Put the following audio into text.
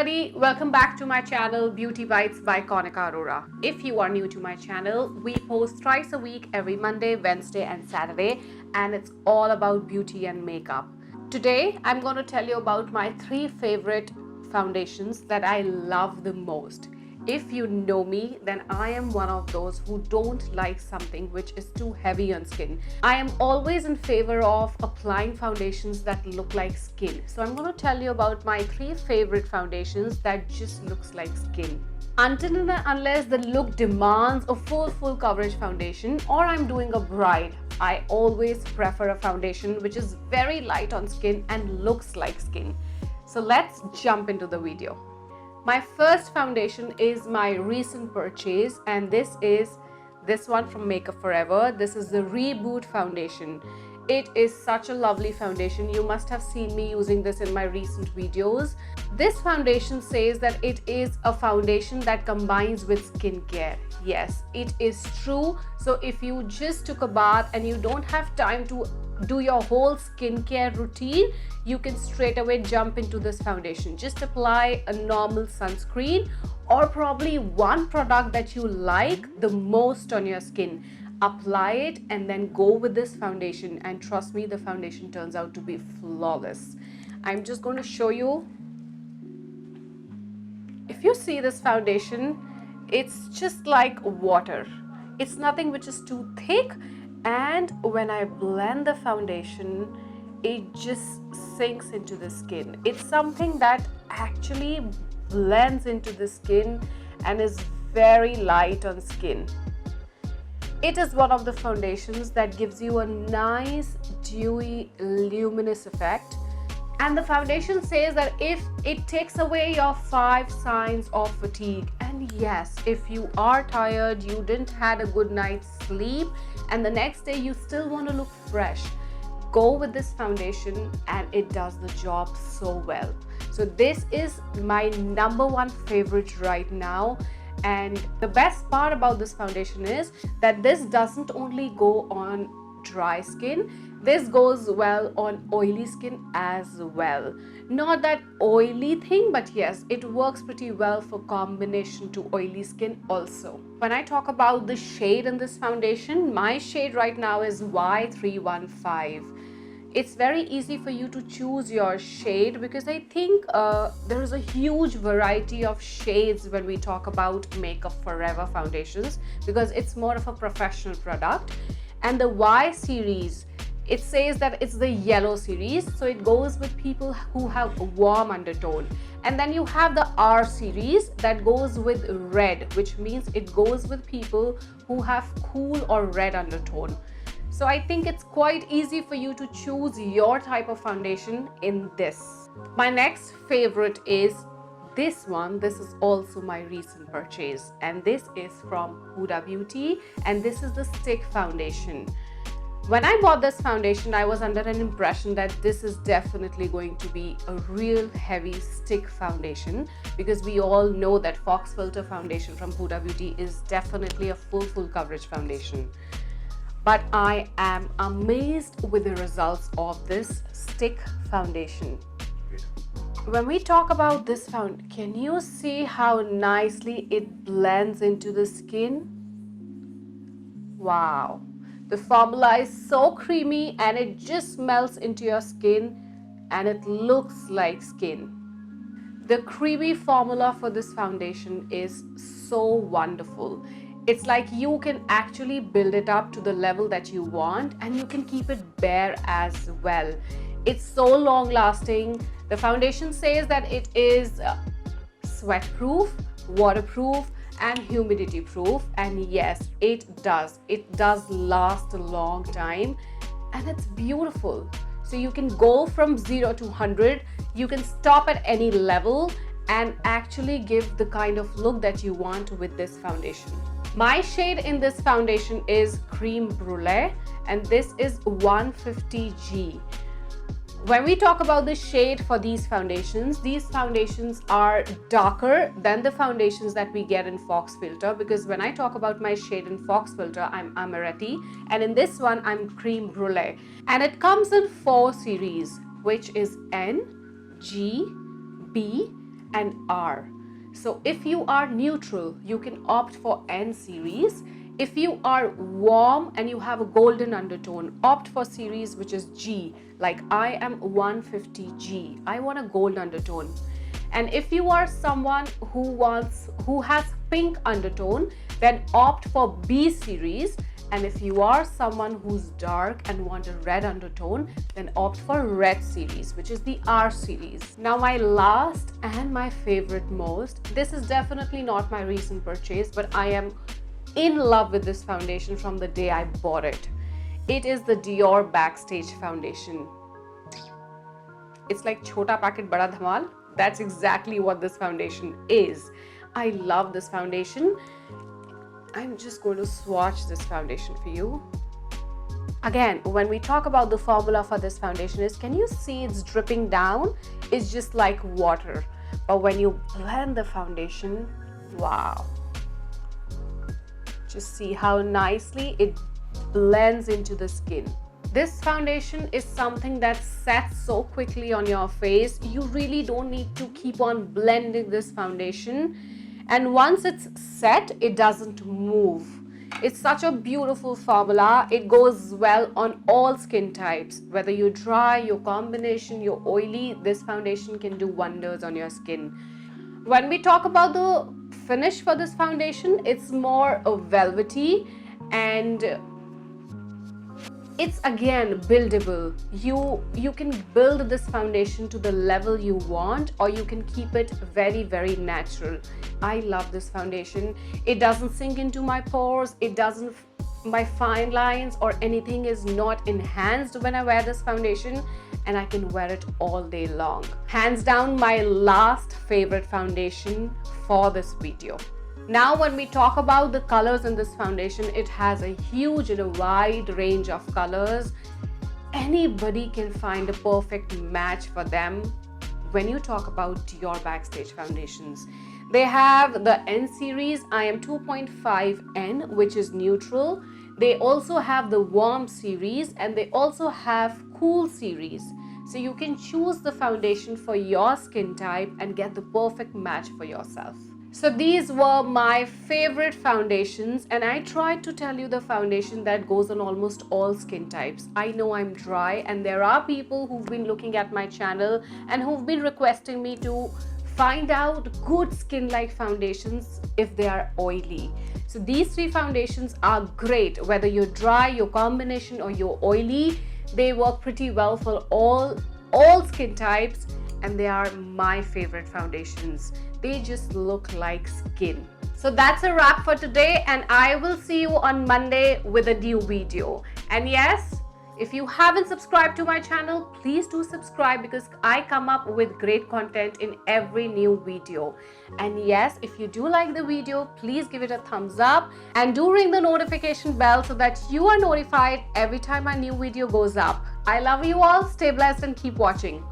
everybody, welcome back to my channel Beauty Bites by Konica Arora. If you are new to my channel, we post twice a week every Monday, Wednesday and Saturday, and it's all about beauty and makeup. Today I'm going to tell you about my 3 favorite foundations that I love the most. If you know me, then I am one of those who don't like something which is too heavy on skin. I am always in favor of applying foundations that look like skin. So I'm going to tell you about my 3 favorite foundations that just looks like skin. Until and unless the look demands a full coverage foundation, or I'm doing a bride, I always prefer a foundation which is very light on skin and looks like skin. So let's jump into the video. My first foundation is my recent purchase, and this is this one from Makeup Forever. This is the Reboot foundation. It is such a lovely foundation. You must have seen me using this in my recent videos. This foundation says that it is a foundation that combines with skincare. Yes, it is true. So if you just took a bath and you don't have time to do your whole skincare routine, you can straight away jump into this foundation. Just apply a normal sunscreen or probably one product that you like the most on your skin. Apply it and then go with this foundation, and trust me, the foundation turns out to be flawless. I'm just going to show you. If you see this foundation, it's just like water. It's nothing which is too thick, and when I blend the foundation, it just sinks into the skin. It's something that actually blends into the skin and is very light on skin. It is one of the foundations that gives you a nice dewy luminous effect, and the foundation says that if it takes away your 5 signs of fatigue. And yes, if you are tired, you didn't had a good night's sleep, and the next day you still want to look fresh, go with this foundation and it does the job so well. So this is my #1 favorite right now. And the best part about this foundation is that this doesn't only go on dry skin, this goes well on oily skin as well. Not that oily thing, but yes, it works pretty well for combination to oily skin also. When I talk about the shade in this foundation, my shade right now is Y315. It's very easy for you to choose your shade because I think there is a huge variety of shades when we talk about Makeup Forever foundations, because it's more of a professional product. And the Y series, it says that it's the yellow series, so it goes with people who have a warm undertone. And then you have the R series that goes with red, which means it goes with people who have cool or red undertone. So I think it's quite easy for you to choose your type of foundation in this. My next favorite is this one. This is also my recent purchase, and this is from Huda Beauty, and this is the stick foundation. When I bought this foundation, I was under an impression that this is definitely going to be a real heavy stick foundation, because we all know that Fox Filter foundation from Huda Beauty is definitely a full coverage foundation. But I am amazed with the results of this stick foundation. When we talk about this foundation, can you see how nicely it blends into the skin? Wow. The formula is so creamy and it just melts into your skin and it looks like skin. The creamy formula for this foundation is so wonderful. It's like you can actually build it up to the level that you want, and you can keep it bare as well. It's so long lasting. The foundation says that it is sweat proof, waterproof and humidity proof, and yes, it does last a long time, and it's beautiful. So you can go from 0 to 100, you can stop at any level and actually give the kind of look that you want with this foundation. My shade in this foundation is Creme Brûlée, and this is 150G. When we talk about the shade for these foundations are darker than the foundations that we get in Fox Filter, because when I talk about my shade in Fox Filter, I'm Amaretti, and in this one I'm Creme Brûlée, and it comes in 4 series, which is N, G, B and R. So if you are neutral, you can opt for N series. If you are warm and you have a golden undertone, opt for series which is G. Like I am 150G. I want a gold undertone. And if you are someone who has pink undertone, then opt for B series. And if you are someone who's dark and want a red undertone, then opt for red series, which is the R series. Now my last and my favorite most, this is definitely not my recent purchase, but I am in love with this foundation from the day I bought it. It is the Dior Backstage foundation. It's like chota packet bada dhamal. That's exactly what this foundation is. I love this foundation. I'm just going to swatch this foundation for you. Again, when we talk about the formula for this foundation is, can you see it's dripping down? It's just like water. But when you blend the foundation, wow. Just see how nicely it blends into the skin. This foundation is something that sets so quickly on your face. You really don't need to keep on blending this foundation. And once it's set, it doesn't move. It's such a beautiful formula. It goes well on all skin types. Whether you're dry, you're combination, you're oily, this foundation can do wonders on your skin. When we talk about the finish for this foundation, it's more velvety and it's again buildable. You can build this foundation to the level you want, or you can keep it very, very natural. I love this foundation. It doesn't sink into my pores. It doesn't, my fine lines or anything is not enhanced when I wear this foundation, and I can wear it all day long. Hands down, my last favorite foundation for this video. Now when we talk about the colors in this foundation, it has a huge and a wide range of colors. Anybody can find a perfect match for them when you talk about Dior Backstage foundations. They have the N series, I am 2.5N, which is neutral. They also have the warm series and they also have cool series. So you can choose the foundation for your skin type and get the perfect match for yourself. So these were my favorite foundations, and I tried to tell you the foundation that goes on almost all skin types. I know I'm dry and there are people who've been looking at my channel and who've been requesting me to find out good skin-like foundations if they are oily. So these three foundations are great, whether you're dry, your combination, or you're oily. They work pretty well for all skin types, and they are my favorite foundations. They just look like skin. So that's a wrap for today, and I will see you on Monday with a new video. And yes, if you haven't subscribed to my channel, please do subscribe because I come up with great content in every new video. And yes, if you do like the video, please give it a thumbs up and do ring the notification bell so that you are notified every time my new video goes up. I love you all. Stay blessed and keep watching.